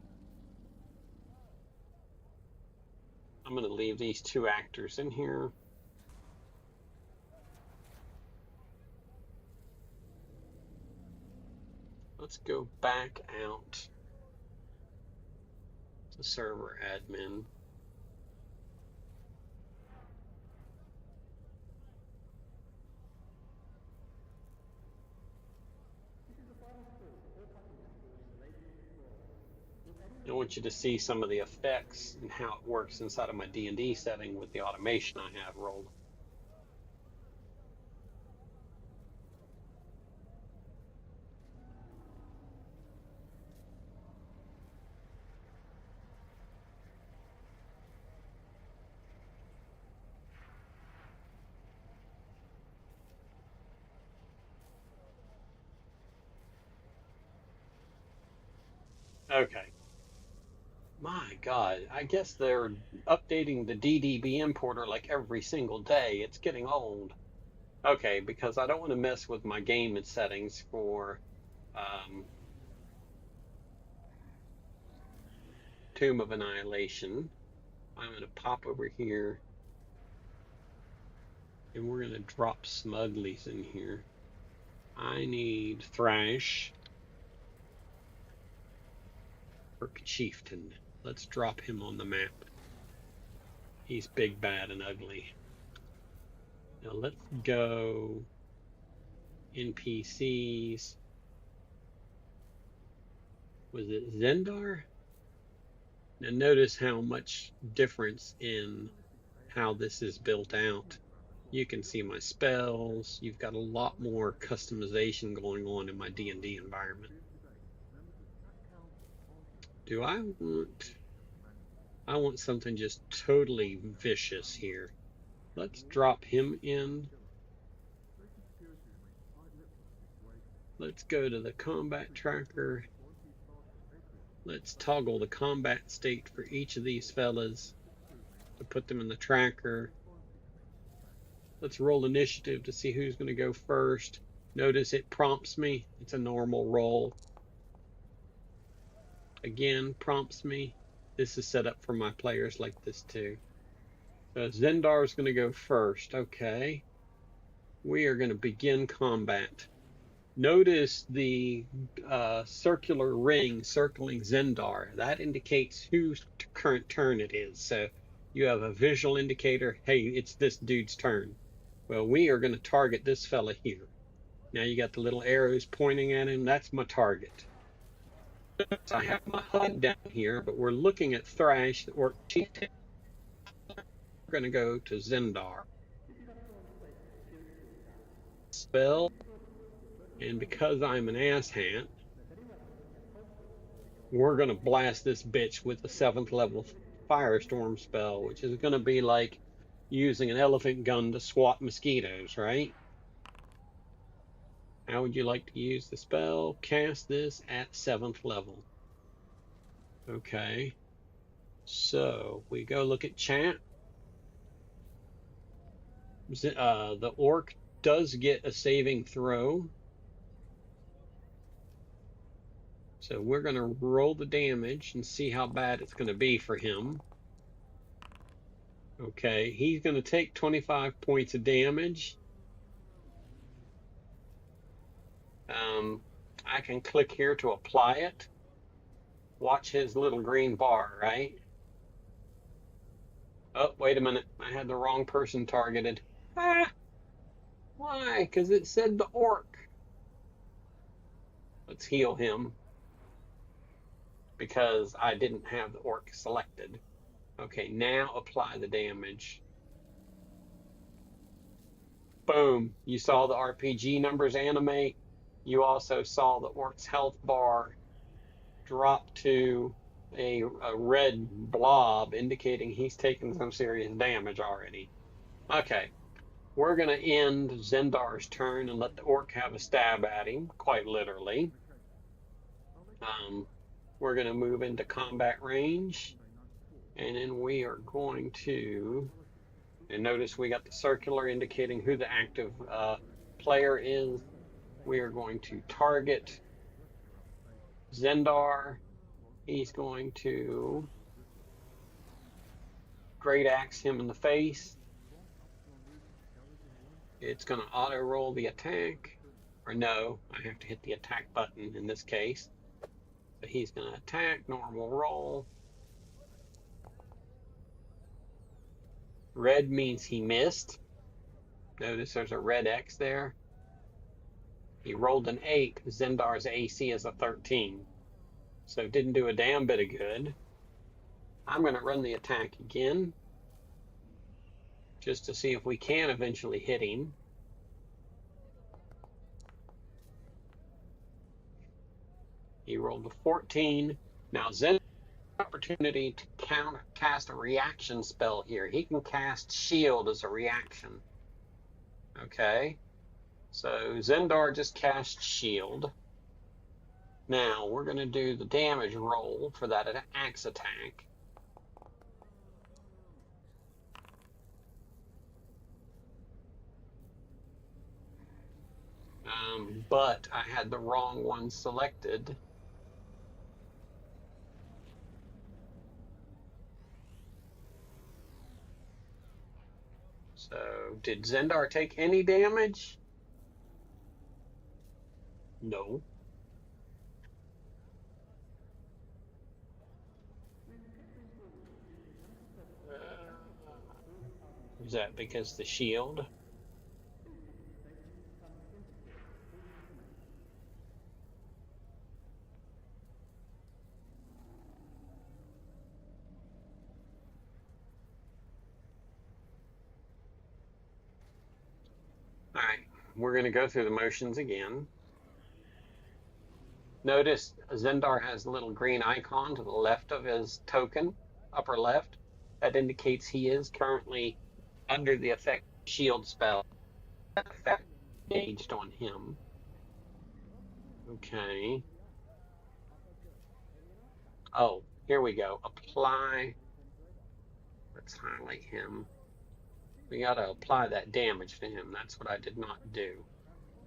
Speaker 2: going to leave these 2 actors in here. Let's go back out to server admin. I want you to see some of the effects and how it works inside of my D&D setting with the automation I have rolled. Okay. My God, I guess they're updating the DDB importer like every single day. It's getting old. Okay, because I don't want to mess with my game and settings for Tomb of Annihilation. I'm going to pop over here And we're going to drop Smuglies in here. I need Thrash. Orc Chieftain. Let's drop him on the map. He's big, bad, and ugly. Now let's go NPCs. Was it Zendar? Now notice how much difference in how this is built out. You can see my spells. You've got a lot more customization going on in my D&D environment. Do I want something just totally vicious here. Let's drop him in. Let's go to the combat tracker. Let's toggle the combat state for each of these fellas to put them in the tracker. Let's roll initiative to see who's going to go first. Notice it prompts me. It's a normal roll. Again, prompts me. This is set up for my players like this too. So Zendar is going to go first. Okay. We are going to begin combat. Notice the circular ring circling Zendar. That indicates whose current turn it is. So you have a visual indicator. Hey, it's this dude's turn. Well, we are going to target this fella here. Now you got the little arrows pointing at him. That's my target. I have my HUD down here, but we're looking at Thrash, the Orc Chieftain. We're going to go to Zendar. Spell. And because I'm an asshat, we're going to blast this bitch with the 7th level Firestorm spell, which is going to be like using an elephant gun to swat mosquitoes, right? How would you like to use the spell? Cast this at 7th level. Okay. So we go look at chat. The orc does get a saving throw. So we're going to roll the damage and see how bad it's going to be for him. Okay, he's going to take 25 points of damage. I can click here to apply it. Watch his little green bar, right? Oh, wait a minute. I had the wrong person targeted. Ah! Why? Because it said the orc. Let's heal him. Because I didn't have the orc selected. Okay, now apply the damage. Boom. You saw the RPG numbers animate. You also saw the orc's health bar drop to a red blob, indicating he's taken some serious damage already. Okay, we're going to end Zendar's turn and let the orc have a stab at him, quite literally. We're going to move into combat range, and then we are going to, and notice we got the circular indicating who the active player is. We are going to target Zendar. He's going to great axe him in the face. It's going to auto roll the attack, or no, I have to hit the attack button in this case. So he's going to attack, normal roll. Red means he missed. Notice there's a red X there. He rolled an 8. Zendar's AC is a 13. So it didn't do a damn bit of good. I'm going to run the attack again, just to see if we can eventually hit him. He rolled a 14. Now Zendar's opportunity to cast a reaction spell here. He can cast Shield as a reaction. Okay. So Zendar just cast Shield. Now we're going to do the damage roll for that axe attack. But I had the wrong one selected. So, did Zendar take any damage? No. Is that because the shield? All right, we're going to go through the motions again. Notice Zendar has a little green icon to the left of his token, upper left. That indicates he is currently under the effect shield spell. Effect engaged on him. Okay. Oh, here we go. Apply. Let's highlight him. We got to apply that damage to him. That's what I did not do.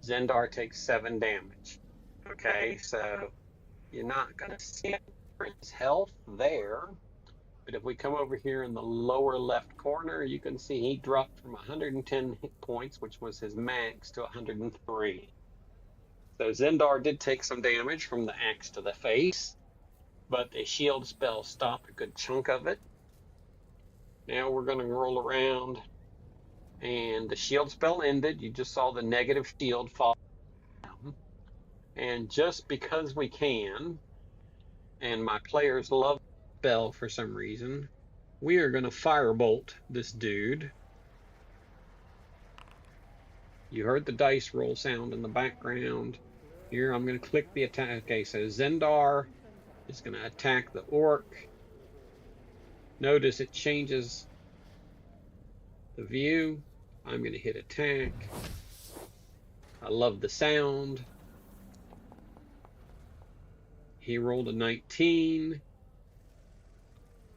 Speaker 2: Zendar takes 7 damage. Okay, so you're not going to see his health there. But if we come over here in the lower left corner, you can see he dropped from 110 hit points, which was his max, to 103. So Zendar did take some damage from the axe to the face, but the shield spell stopped a good chunk of it. Now we're going to roll around, and the shield spell ended. You just saw the negative shield fall down. And just because we can, and my players love the spell for some reason, we are going to firebolt this dude. You heard the dice roll sound in the background. Here, I'm going to click the attack. Okay, so Zendar is going to attack the orc. Notice it changes the view. I'm going to hit attack. I love the sound. He rolled a 19.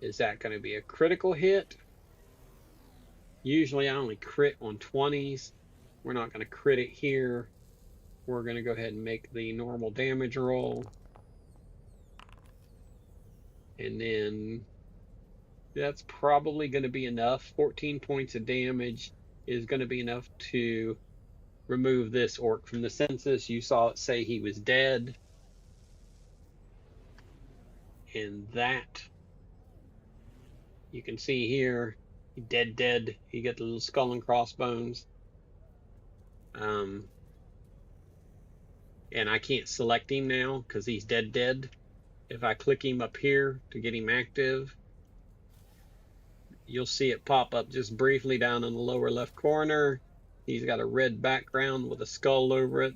Speaker 2: Is that going to be a critical hit? Usually I only crit on 20s. We're not going to crit it here. We're going to go ahead and make the normal damage roll. And then that's probably going to be enough. 14 points of damage is going to be enough to remove this orc from the census. You saw it say he was dead. And that, you can see here, dead. He got the little skull and crossbones. And I can't select him now because he's dead. If I click him up here to get him active, you'll see it pop up just briefly down in the lower left corner. He's got a red background with a skull over it.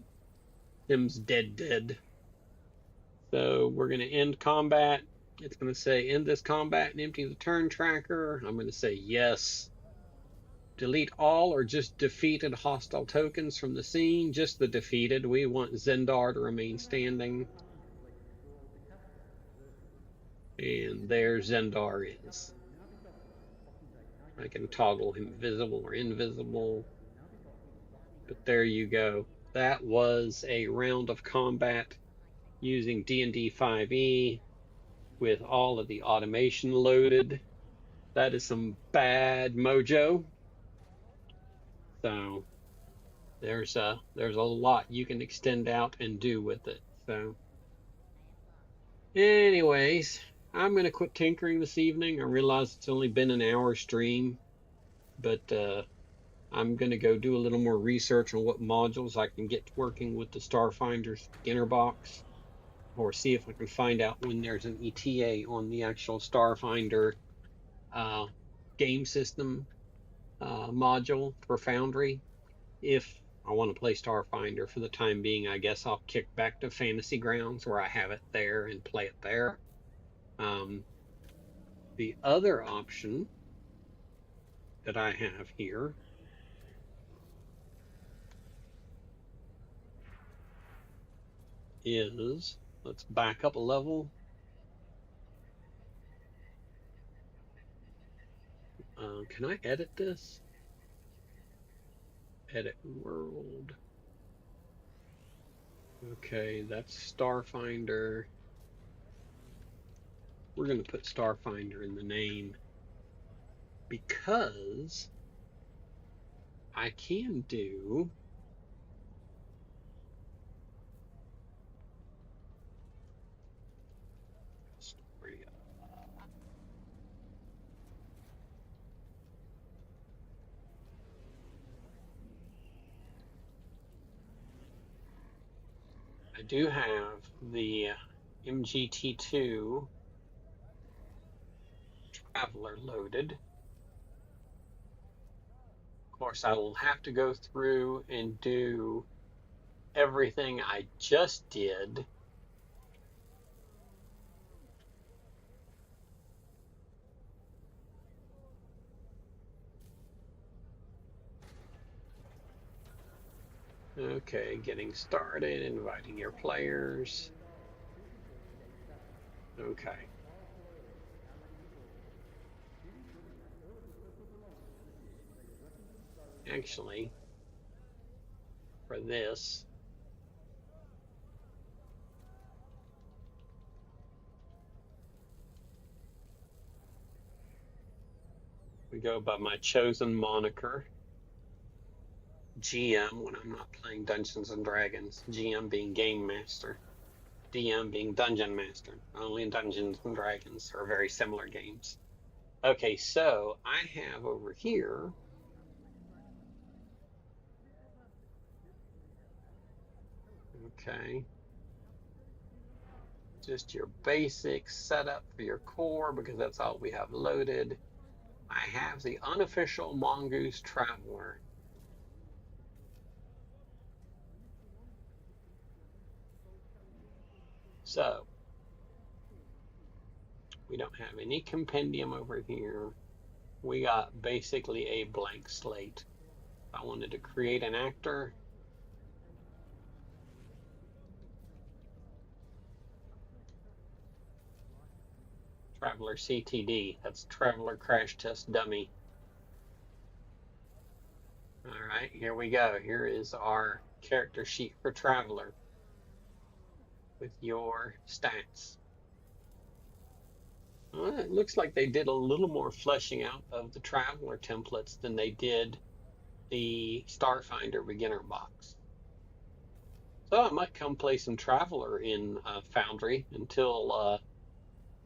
Speaker 2: Him's dead. So we're going to end combat. It's going to say end this combat and empty the turn tracker. I'm going to say yes. Delete all or just defeated hostile tokens from the scene. Just the defeated. We want Zendar to remain standing. And there Zendar is. I can toggle him visible or invisible. But there you go. That was a round of combat using D&D 5e with all of the automation loaded. That is some bad mojo. So there's a lot you can extend out and do with it. So anyways, I'm going to quit tinkering this evening. I realize it's only been an hour stream, but I'm going to go do a little more research on what modules I can get working with the Starfinder scanner box, or see if I can find out when there's an ETA on the actual Starfinder game system module for Foundry. If I want to play Starfinder for the time being, I guess I'll kick back to Fantasy Grounds where I have it there and play it there. The other option that I have here is, let's back up a level. Can I edit this? Edit world. Okay, that's Starfinder. We're going to put Starfinder in the name because I can do. I do have the MGT2 Traveler loaded. Of course, I will have to go through and do everything I just did. Okay, getting started, inviting your players. Okay. Actually, for this, we go by my chosen moniker, GM, when I'm not playing Dungeons and Dragons, GM being Game Master, DM being Dungeon Master. Only Dungeons and Dragons are very similar games. Okay, so I have over here, okay, just your basic setup for your core because that's all we have loaded. I have the unofficial Mongoose Traveler. So we don't have any compendium over here. We got basically a blank slate. I wanted to create an actor. Traveler CTD, that's Traveler Crash Test Dummy. All right, here we go. Here is our character sheet for Traveler with your stats. Well, it looks like they did a little more fleshing out of the Traveler templates than they did the Starfinder beginner box. So I might come play some Traveler in Foundry until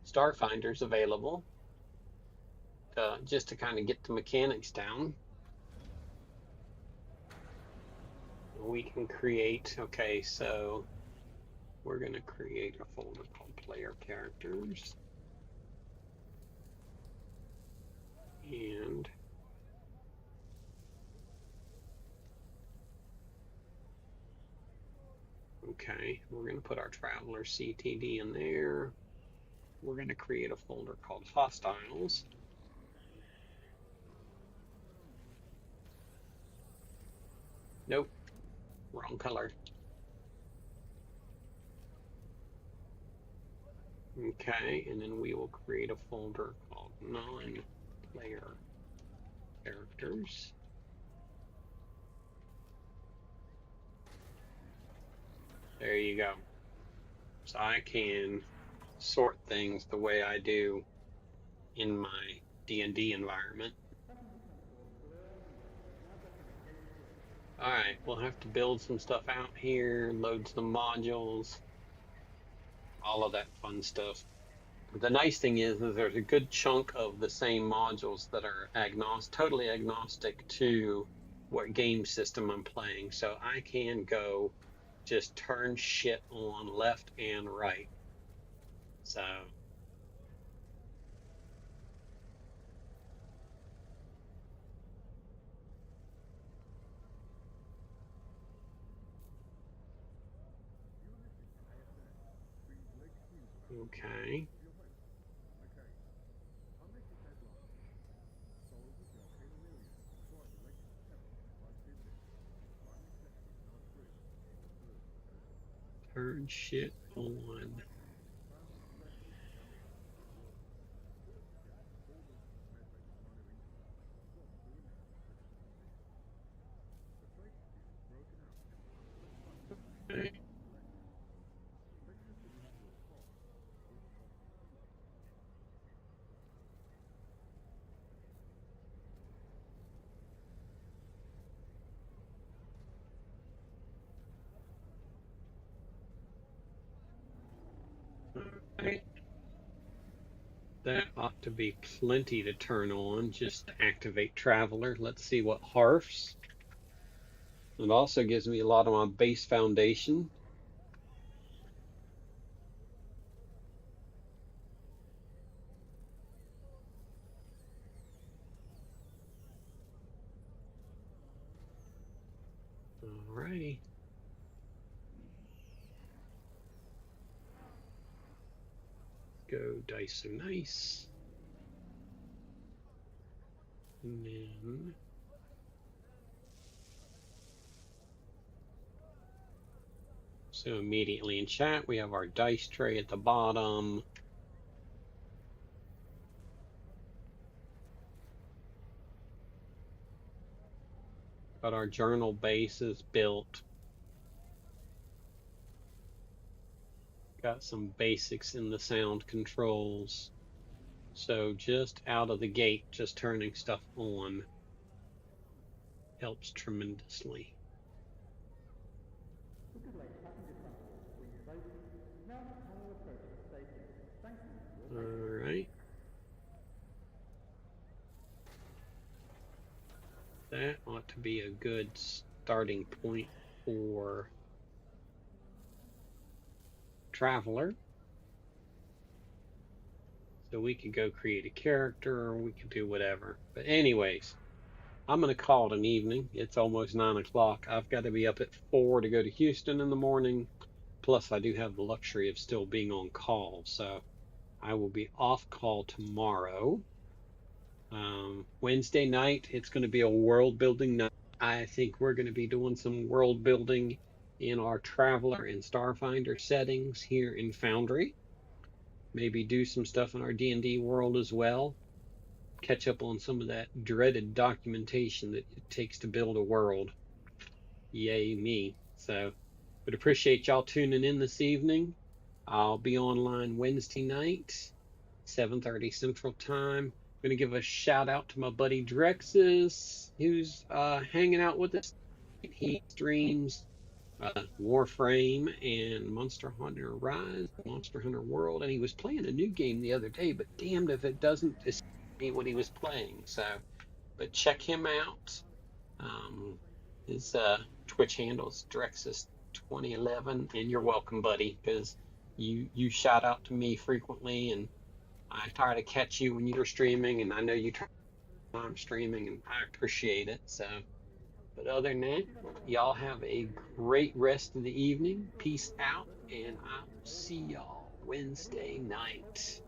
Speaker 2: Starfinder's available, just to kind of get the mechanics down. We can create, okay, so we're going to create a folder called Player Characters. And okay, we're going to put our Traveler CTD in there. We're going to create a folder called Hostiles. Nope, wrong color. Okay, and then we will create a folder called Non-Player Characters. There you go. So I can sort things the way I do in my D&D environment. All right, we'll have to build some stuff out here, load some modules, all of that fun stuff. The nice thing is there's a good chunk of the same modules that are totally agnostic to what game system I'm playing. So I can go just turn shit on left and right. So okay. Turn shit on. Okay. right. That ought to be plenty to turn on just to activate Traveler. Let's see what harfs. It also gives me a lot of my base foundation. Alrighty. Go dice so nice. And then so immediately in chat we have our dice tray at the bottom. Got our journal bases built. Got some basics in the sound controls. So just out of the gate, just turning stuff on helps tremendously. All right. That ought to be a good starting point for Traveler. So we could go create a character or we could do whatever. But anyways, I'm going to call it an evening. It's almost 9 o'clock. I've got to be up at 4 to go to Houston in the morning. Plus, I do have the luxury of still being on call. So I will be off call tomorrow. Wednesday night, it's going to be a world building night. I think we're going to be doing some world building in our Traveler and Starfinder settings here in Foundry. Maybe do some stuff in our D&D world as well. Catch up on some of that dreaded documentation that it takes to build a world. Yay me. So, would appreciate y'all tuning in this evening. I'll be online Wednesday night, 7:30 Central Time. I'm going to give a shout out to my buddy Drexus, who's hanging out with us. He streams Warframe and Monster Hunter Rise, Monster Hunter World, and he was playing a new game the other day, but damned if it doesn't be what he was playing. So, but check him out. His Twitch handle is Drexus2011, and you're welcome, buddy, because you shout out to me frequently, and I try to catch you when you're streaming, and I know you try when I'm streaming, and I appreciate it. So. But other than that, y'all have a great rest of the evening. Peace out, and I'll see y'all Wednesday night.